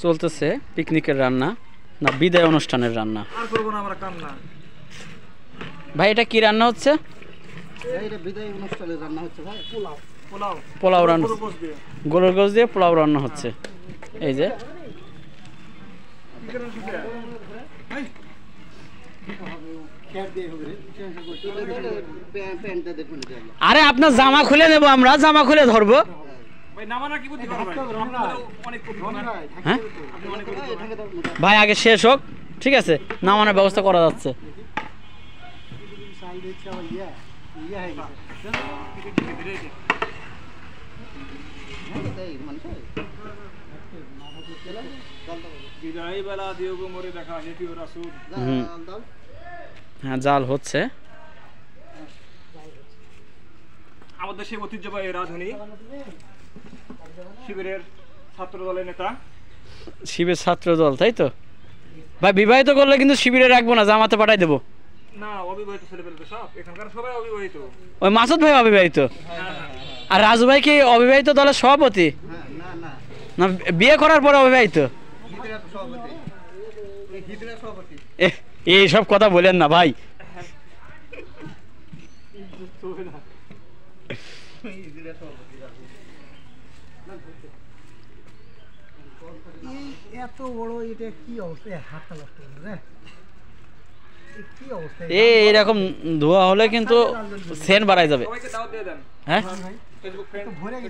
চলতেছে পিকনিকের রান্না না বিদায় অনুষ্ঠানের রান্না। ভাই এটা কি রান্না হচ্ছে? পোলাও রান্না, গরুর গোশত দিয়ে পোলাও রান্না হচ্ছে। এই যে আরে আপনার জামা খুলে নেব, আমরা জামা খুলে ধরবো। ভাই আগে শেষ হোক, ঠিক আছে, নামানোর ব্যবস্থা করা যাচ্ছে। হ্যাঁ জাল হচ্ছে। আমাদের সেই ঐতিহ্যবাহী রাজধানী শিবিরের ছাত্র দলের নেতা, শিবির ছাত্র দল, তাই তো ভাই? বিবাহিত করলে কিন্তু শিবিরে রাখবো না, জামাতে পাঠাই দেবো। না, অবিবাহিত ছেলেপেলে সব এখানকার সবাই অবিবাহিত। ওই মাসুদ ভাই অবিবাহিত, আর রাজু ভাই কি অবিবাহিত দলের সভাপতি? না, বিয়ে করার পরে অবিবাহিত। এই সব কথা বলেন না ভাই। এত বড় এটা কি অবস্থা? হাতটা নষ্ট করে রে, কি অবস্থা? এরকম ধোয়া হলে কিন্তু সেন বাড়াই যাবে। হ্যাঁ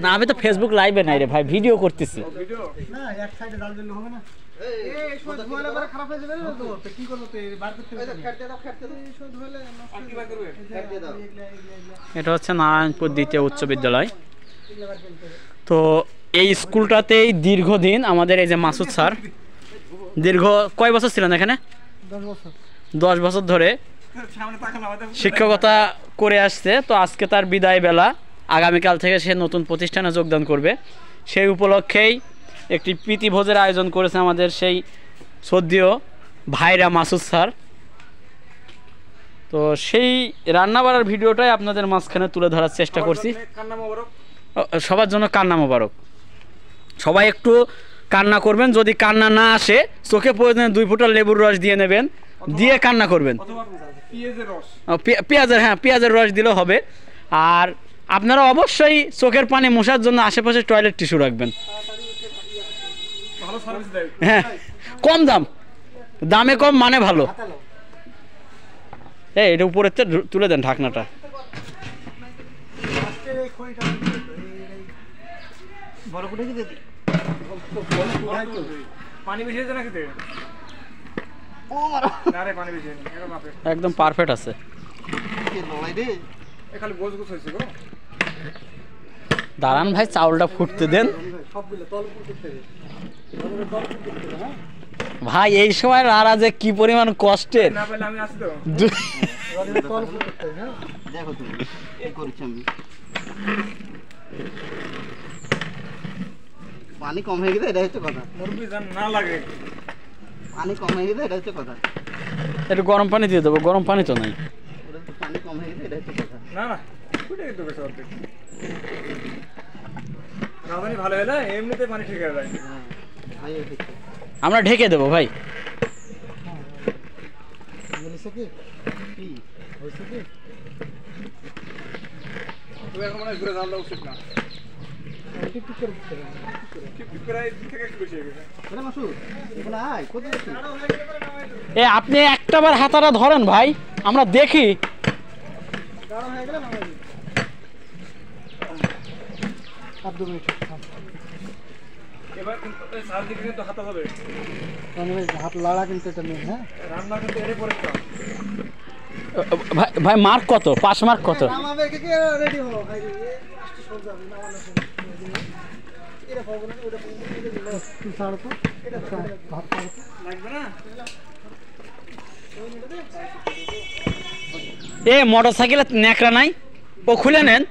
না, আমি তো ফেসবুক লাইভে নাই রে ভাই, ভিডিও করতেছি। না, এক সাইডে জাল দিলে হবে না। এই সব ধোয়ালে পরে খারাপ হয়ে যাবে না তো? তো কি করব? তো বার করতে হবে। খেতে দাও, এই সব ধোয়ালে নষ্ট আর কি বার করবে? খেতে দাও। এটা হচ্ছে নারায়ণপুর দ্বিতীয় উচ্চ বিদ্যালয়। তো এই স্কুলটাতেই দীর্ঘদিন আমাদের এই যে মাসুদ স্যার দীর্ঘ কয় বছর ছিলেন এখানে? 10 বছর ধরে শিক্ষকতা করে আসছে। তো আজকে তার বিদায় বেলা, আগামীকাল থেকে সে নতুন প্রতিষ্ঠানে যোগদান করবে। সেই উপলক্ষেই একটি প্রীতিভোজের আয়োজন করেছে আমাদের সেই শ্রদ্ধেয় ভাইরা মাসুদ স্যার। তো সেই রান্না বাড়ার ভিডিওটাই আপনাদের মাঝখানে তুলে ধরার চেষ্টা করছি। সবার জন্য কান্না মোবারক। সবাই একটু কান্না করবেন, যদি কান্না না আসে চোখে প্রয়োজনে 2 ফোঁটা লেবুর রস দিয়ে নেবেন, দিয়ে কান্না করবেন। পেঁয়াজের রস দিলেও হবে। আর আপনারা অবশ্যই চোখের পানি মোছার জন্য আশেপাশে টয়লেট টিস্যু রাখবেন। হ্যাঁ, কম দামে কম মানে ভালো। এটা উপরে তুলে দেন ঢাকনাটা। একদম পারফেক্ট আছে। দাঁড়ান ভাই, চাউলটা ফুটতে দেন ভাই। এই সময় রাড়া যে কি পরিমাণ কষ্টের। পানি কম হয়ে গেছে, এটা হচ্ছে কথা। না লাগে, পানি কম হয়ে গেছে, এটা হচ্ছে কথা। একটু গরম পানি দিয়ে দেবো, গরম পানি তো নাই। পানি কম হয়ে গেছে, এটা হচ্ছে কথা। না না, রাঁধুনি ভালো হলে এমনিতে পানি ঠিক হয়ে যায়। আমরা ঢেকে দেবো ভাই। আপনি একটাবার হাতাটা ধরেন ভাই, আমরা দেখি। হাত লাড়া কিন্তু এটা নেই। হ্যাঁ, ভাই মার্ক কত? 5 মার্ক কত? মোটর সাইকেলের ন্যাকড়া নাই, ও খুলে নেন।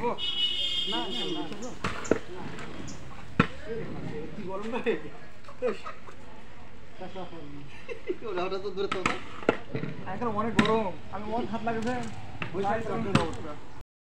খাবো কি গরম রে ওটা তো দূরে তো এখন অনেক গরম আমি অনেক হাত লাগেছে অবস্থা